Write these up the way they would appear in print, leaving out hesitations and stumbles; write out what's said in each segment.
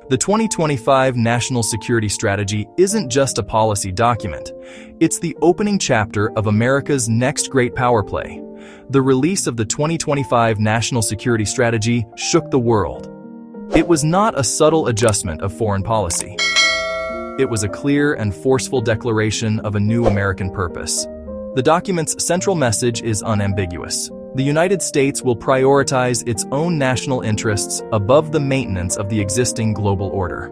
The 2025 National Security Strategy isn't just a policy document. It's the opening chapter of America's next great power play. The release of the 2025 National Security Strategy shook the world. It was not a subtle adjustment of foreign policy. It was a clear and forceful declaration of a new American purpose. The document's central message is unambiguous. The United States will prioritize its own national interests above the maintenance of the existing global order.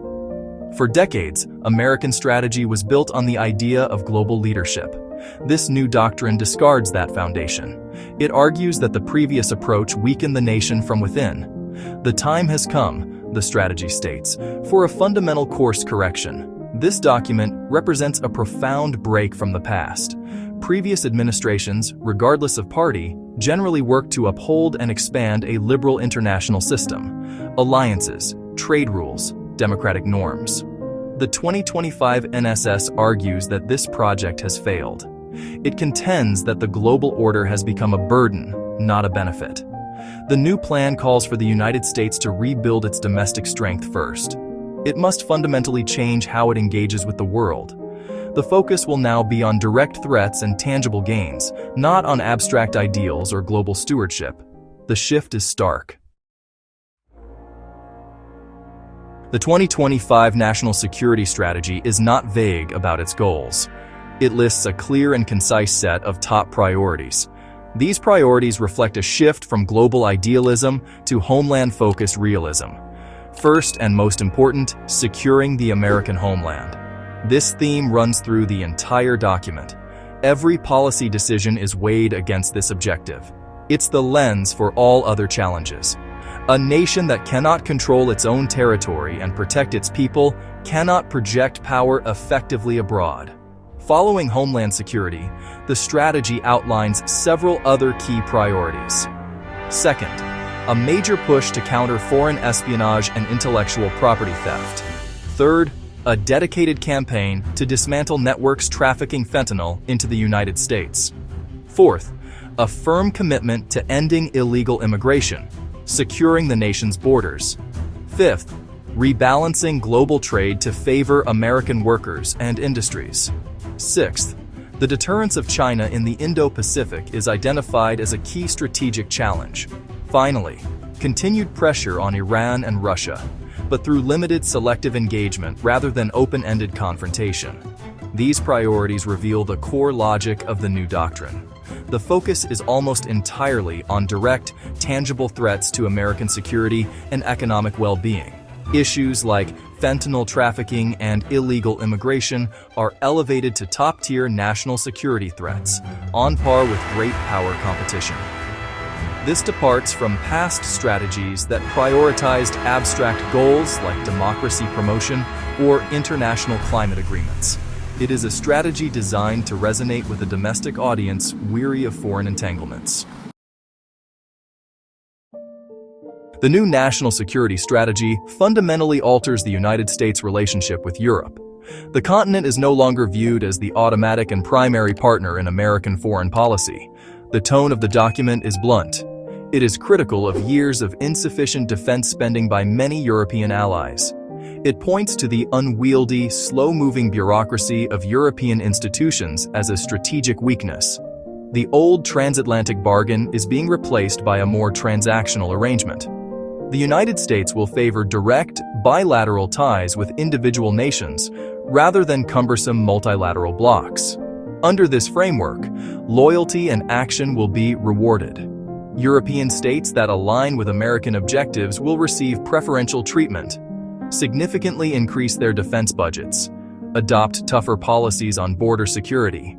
For decades, American strategy was built on the idea of global leadership. This new doctrine discards that foundation. It argues that the previous approach weakened the nation from within. The time has come, the strategy states, for a fundamental course correction. This document represents a profound break from the past. Previous administrations, regardless of party, generally worked to uphold and expand a liberal international system. Alliances, trade rules, democratic norms. The 2025 NSS argues that this project has failed. It contends that the global order has become a burden, not a benefit. The new plan calls for the United States to rebuild its domestic strength first. It must fundamentally change how it engages with the world. The focus will now be on direct threats and tangible gains, not on abstract ideals or global stewardship. The shift is stark. The 2025 National Security Strategy is not vague about its goals. It lists a clear and concise set of top priorities. These priorities reflect a shift from global idealism to homeland-focused realism. First and most important, securing the American homeland. This theme runs through the entire document. Every policy decision is weighed against this objective. It's the lens for all other challenges. A nation that cannot control its own territory and protect its people cannot project power effectively abroad. Following homeland security, the strategy outlines several other key priorities. Second, a major push to counter foreign espionage and intellectual property theft. Third, a dedicated campaign to dismantle networks trafficking fentanyl into the United States. Fourth, a firm commitment to ending illegal immigration, securing the nation's borders. Fifth, rebalancing global trade to favor American workers and industries. Sixth, the deterrence of China in the Indo-Pacific is identified as a key strategic challenge. Finally, continued pressure on Iran and Russia, but through limited selective engagement rather than open-ended confrontation. These priorities reveal the core logic of the new doctrine. The focus is almost entirely on direct, tangible threats to American security and economic well-being. Issues like fentanyl trafficking and illegal immigration are elevated to top-tier national security threats, on par with great power competition. This departs from past strategies that prioritized abstract goals like democracy promotion or international climate agreements. It is a strategy designed to resonate with a domestic audience weary of foreign entanglements. The new national security strategy fundamentally alters the United States' relationship with Europe. The continent is no longer viewed as the automatic and primary partner in American foreign policy. The tone of the document is blunt. It is critical of years of insufficient defense spending by many European allies. It points to the unwieldy, slow-moving bureaucracy of European institutions as a strategic weakness. The old transatlantic bargain is being replaced by a more transactional arrangement. The United States will favor direct, bilateral ties with individual nations rather than cumbersome multilateral blocs. Under this framework, loyalty and action will be rewarded. European states that align with American objectives will receive preferential treatment, significantly increase their defense budgets, adopt tougher policies on border security,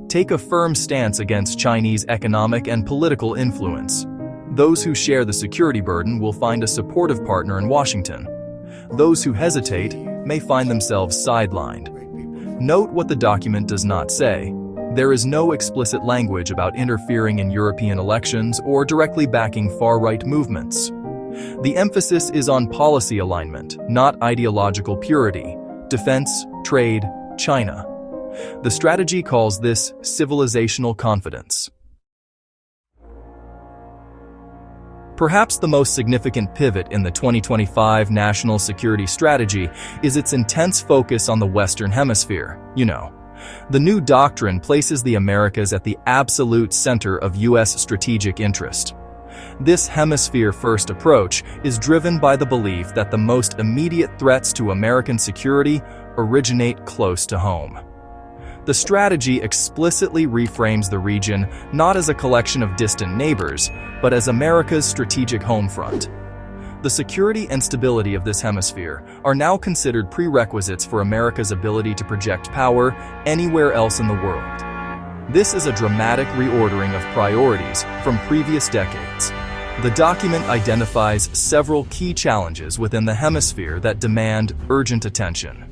take a firm stance against Chinese economic and political influence. Those who share the security burden will find a supportive partner in Washington. Those who hesitate may find themselves sidelined. Note what the document does not say. There is no explicit language about interfering in European elections or directly backing far-right movements. The emphasis is on policy alignment, not ideological purity. Defense, trade, China. The strategy calls this civilizational confidence. Perhaps the most significant pivot in the 2025 national security strategy is its intense focus on the Western Hemisphere. The new doctrine places the Americas at the absolute center of U.S. strategic interest. This hemisphere-first approach is driven by the belief that the most immediate threats to American security originate close to home. The strategy explicitly reframes the region not as a collection of distant neighbors, but as America's strategic home front. The security and stability of this hemisphere are now considered prerequisites for America's ability to project power anywhere else in the world. This is a dramatic reordering of priorities from previous decades. The document identifies several key challenges within the hemisphere that demand urgent attention.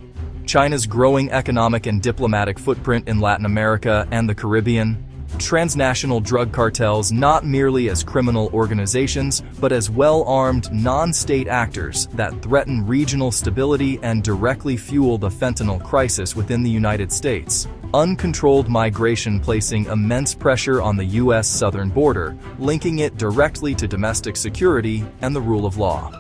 China's growing economic and diplomatic footprint in Latin America and the Caribbean, transnational drug cartels not merely as criminal organizations, but as well-armed non-state actors that threaten regional stability and directly fuel the fentanyl crisis within the United States. Uncontrolled migration placing immense pressure on the U.S. southern border, linking it directly to domestic security and the rule of law.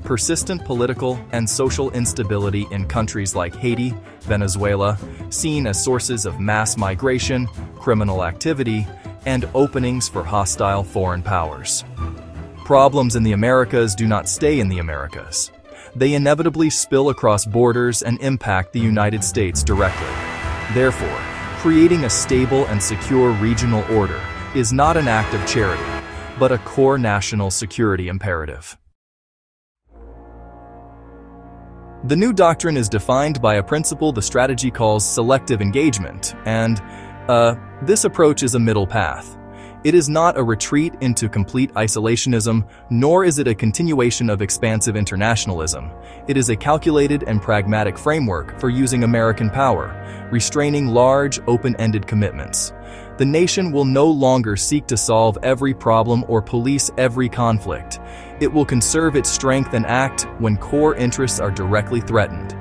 Persistent political and social instability in countries like Haiti, Venezuela, seen as sources of mass migration, criminal activity, and openings for hostile foreign powers. Problems in the Americas do not stay in the Americas. They inevitably spill across borders and impact the United States directly. Therefore, creating a stable and secure regional order is not an act of charity, but a core national security imperative. The new doctrine is defined by a principle the strategy calls selective engagement, and this approach is a middle path. It is not a retreat into complete isolationism, nor is it a continuation of expansive internationalism. It is a calculated and pragmatic framework for using American power, restraining large, open-ended commitments. The nation will no longer seek to solve every problem or police every conflict. It will conserve its strength and act when core interests are directly threatened.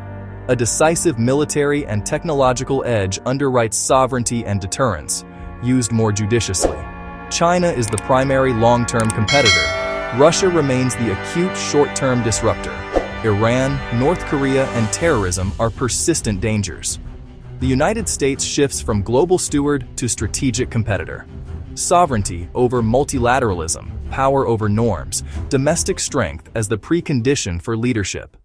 A decisive military and technological edge underwrites sovereignty and deterrence, used more judiciously. China is the primary long-term competitor. Russia remains the acute short-term disruptor. Iran, North Korea, and terrorism are persistent dangers. The United States shifts from global steward to strategic competitor. Sovereignty over multilateralism, power over norms, domestic strength as the precondition for leadership.